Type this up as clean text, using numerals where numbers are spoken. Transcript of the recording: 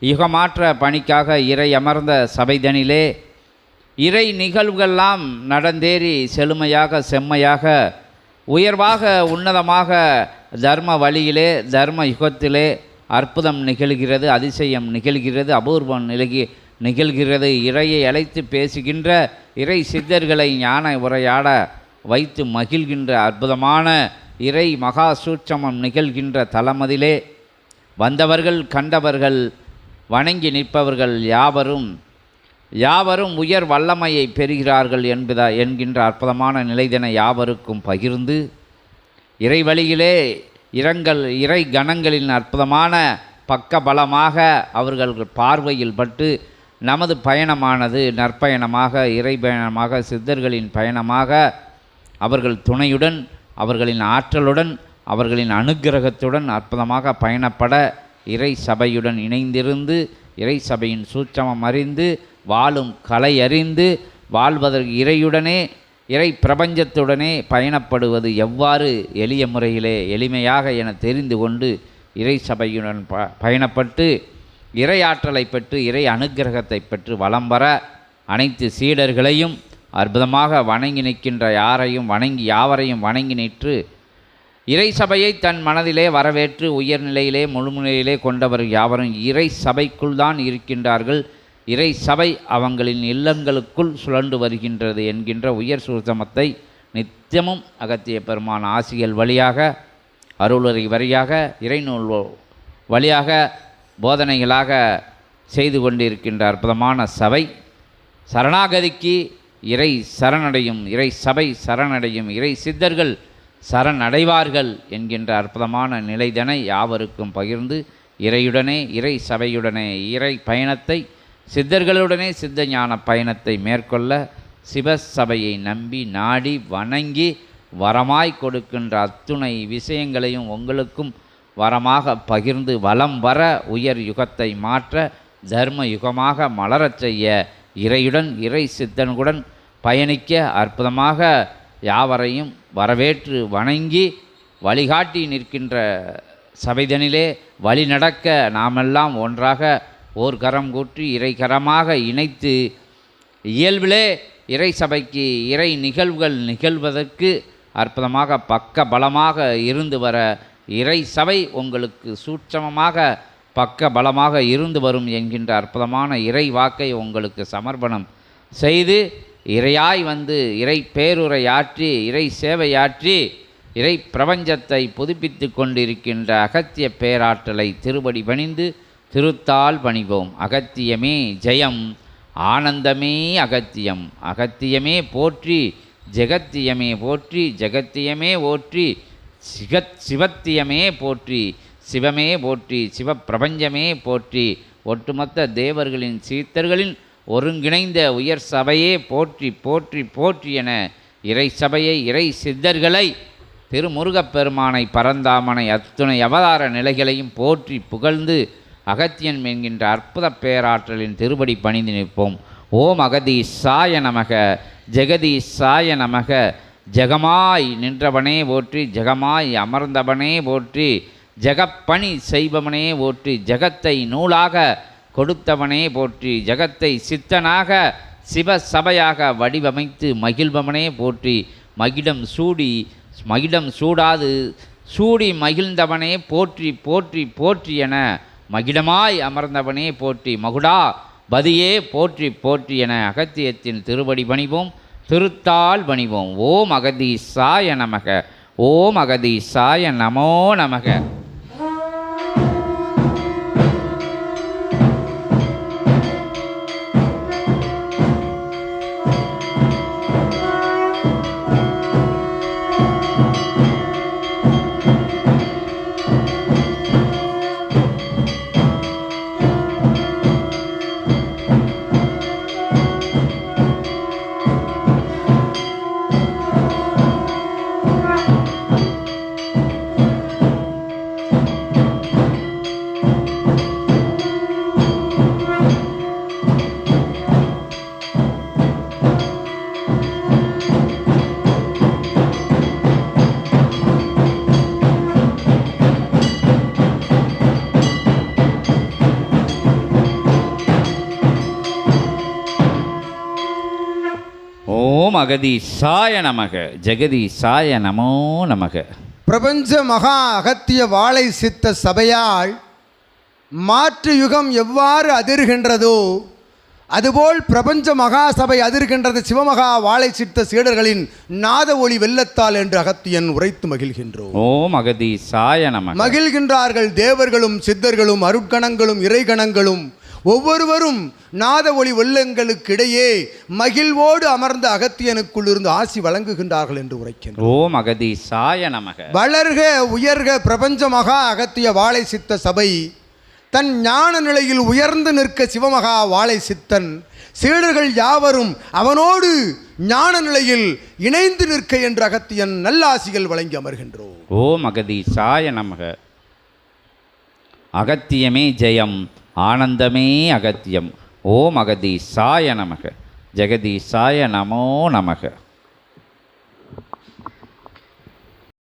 யுகமாற்ற பணிக்காக இறை அமர்ந்த சபைதனிலே இறை நிகழ்வுகள்லாம் நடந்தேறி செழுமையாக செம்மையாக உயர்வாக உன்னதமாக தர்ம வழியிலே தர்ம யுகத்திலே அற்புதம் நிகழ்கிறது, அதிசயம் நிகழ்கிறது, அபூர்வம் நிகழ்கிறது. இறையை அழைத்து பேசுகின்ற இறை சித்தர்களை ஞான உரையாட வைத்து மகிழ்கின்ற அற்புதமான இறை மகா சூட்சமம் நிகழ்கின்ற தலமதிலே வந்தவர்கள் கண்டவர்கள் வணங்கி நிற்பவர்கள் யாவரும் உயர் வல்லமையை பெறுகிறார்கள் என்கின்ற அற்புதமான நிலைதனை யாவருக்கும் பகிர்ந்து இறை வழியிலே இறை கணங்களின் அற்புதமான பக்க பலமாக அவர்கள் பார்வையில் பட்டு நமது பயணமானது நற்பயணமாக இறை பயணமாக சித்தர்களின் பயணமாக அவர்கள் துணையுடன் அவர்களின் ஆற்றலுடன் அவர்களின் அனுக்கிரகத்துடன் அற்புதமாக பயணப்பட இறை சபையுடன் இணைந்திருந்து இறை சபையின் சூட்சமம் அறிந்து வாழும் கலை அறிந்து வாழ்வதற்கு இறையுடனே இறை பிரபஞ்சத்துடனே பயணப்படுவது எவ்வாறு எளிய முறையிலே எளிமையாக என தெரிந்து கொண்டு இறை சபையுடன் பயணப்பட்டு இறை ஆற்றலை பெற்று இறை அனுக்கிரகத்தை பெற்று வலம் வர அனைத்து சீடர்களையும் அற்புதமாக வணங்கி நிற்கின்ற யாவரையும் வணங்கி நின்று இறை சபையை தன் மனதிலே வரவேற்று உயர்நிலையிலே முழுநிலையிலே கொண்டவர் யாவரும் இறை சபைக்குள் தான் இருக்கின்றார்கள். இறை சபை அவங்களின் இல்லங்களுக்குள் சுழன்று வருகின்றது என்கின்ற உயர் சூட்சமத்தை நித்தியமும் அகத்திய பெருமான் ஆசிகள் வழியாக அருளுரை வழியாக இறைநூல் வழியாக போதனைகளாக செய்து கொண்டிருக்கின்ற அற்புதமான சபை சரணாகதிக்கு இறை சரணடையும், இறை சபை சரணடையும், இறை சித்தர்கள் சரணடைவார்கள் என்கின்ற அற்புதமான நிலைதனை யாவருக்கும் பகிர்ந்து இறையுடனே இறை சபையுடனே இறை பயணத்தை சித்தர்களுடனே சித்த ஞான பயணத்தை மேற்கொள்ள சிவசபையை நம்பி நாடி வணங்கி வரமாய் கொடுக்கின்ற அத்துணை விஷயங்களையும் உங்களுக்கும் வரமாக பகிர்ந்து வலம் வர உயர் யுகத்தை மாற்ற தர்ம யுகமாக மலரச் செய்ய இறையுடன் இறை சித்தனுடன் பயணிக்க அற்புதமாக யாவரையும் வரவேற்று வணங்கி வழிகாட்டி நிற்கின்ற சபைதனிலே வழி நடக்க நாமெல்லாம் ஒன்றாக ஓர் கரம் கூற்றி இறை கரமாக இணைத்து இயல்பிலே இறை சபைக்கு இறை நிகழ்வுகள் நிகழ்வதற்கு அற்புதமாக பக்க பலமாக இருந்து வர இறை சபை உங்களுக்கு சூட்சமமாக பக்க பலமாக இருந்து வரும் என்கின்ற அற்புதமான இறை வாக்கை உங்களுக்கு சமர்ப்பணம் செய்து இறையாய் வந்து இறை பேருரையாற்றி இறை சேவையாற்றி இறை பிரபஞ்சத்தை புதுப்பித்து கொண்டிருக்கின்ற அகத்திய பேராற்றலை திருவடி பணிந்து திருத்தால் பணிவோம். அகத்தியமே ஜெயம், ஆனந்தமே அகத்தியம், அகத்தியமே போற்றி, ஜெகத்தியமே போற்றி, ஜெகத்தியமே போற்றி, சிவத்தியமே போற்றி, சிவமே போற்றி, சிவப்பிரபஞ்சமே போற்றி, ஒட்டுமொத்த தேவர்களின் சீத்தர்களின் ஒருங்கிணைந்த உயர் சபையே போற்றி போற்றி போற்றி என இறை சபையை இறை சித்தர்களை திருமுருகப்பெருமானை பரந்தாமனை அத்துணை அவதார நிலைகளையும் போற்றி புகழ்ந்து அகத்தியன் என்கின்ற அற்புத பேராற்றலின் திருபடி பணிந்து நிற்போம். ஓம் அகதீசாய நமக, ஜெகதீசாய நமக. ஜெகமாய் நின்றவனே போற்றி, ஜெகமாய் அமர்ந்தவனே போற்றி, ஜெகப்பணி செய்பவனே போற்றி, ஜெகத்தை நூலாக கொடுத்தவனே போற்றி, ஜெகத்தை சித்தனாக சிவசபையாக வடிவமைத்து மகிழ்பவனே போற்றி, மகிடம் சூடாது சூடி மகிழ்ந்தவனே போற்றி போற்றி போற்றி என மகிடமாய் அமர்ந்தவனே போற்றி, மகுடா பதியே போற்றி போற்றி என அகத்தியத்தின் திருவடி பணிவோம், திருத்தால் பணிவோம். ஓம் அகதீசாய நமக, ஓம் அகதீசாய நமோ நமக. அகதீசாய நமக. ஜெகதீசாய நமோ நமக. பிரபஞ்ச மகா அகத்திய வாழை சித்த சபையால் மாற்று யுகம் எவ்வாறு அதிர்கின்றதோ அதுபோல் பிரபஞ்ச மகாசபை அதிர்கின்றது சிவமகா வாழை சித்த சீடர்களின் நாத ஒளி வெள்ளத்தால் என்று அகத்தியன் உரைத்து மகிழ்கின்றோம். ஓம் அகதீசாய நமக. மகிழ்கின்றார்கள் தேவர்களும் சித்தர்களும் அருட்கணங்களும் இறைகணங்களும் ஒவ்வொருவரும் நாத ஒளி வெள்ளங்களுக்கிடையே மகிழ்வோடு அமர்ந்த அகத்தியனுக்குள் இருந்து ஆசி வழங்குகின்றார்கள் என்று உரைக்கின்றோம். ஓம் அகதீசாய நமக. வளர்க உயர்க பிரபஞ்ச மகா அகத்திய வாழை சித்த சபை தன் ஞான நிலையில் உயர்ந்து நிற்க சிவமகா வாழை சித்தன் சீடர்கள் யாவரும் அவனோடு ஞான நிலையில் இணைந்து நிற்க என்று அகத்தியன் நல்லாசிகள் வழங்கி அமர்கின்றோம். ஓம் அகதீசாய நமக. அகத்தியமே ஜெயம், ஆனந்தமே அகத்தியம். ஓம் அகதீசாய நமக. ஜெகதீசாய நமோ நமக.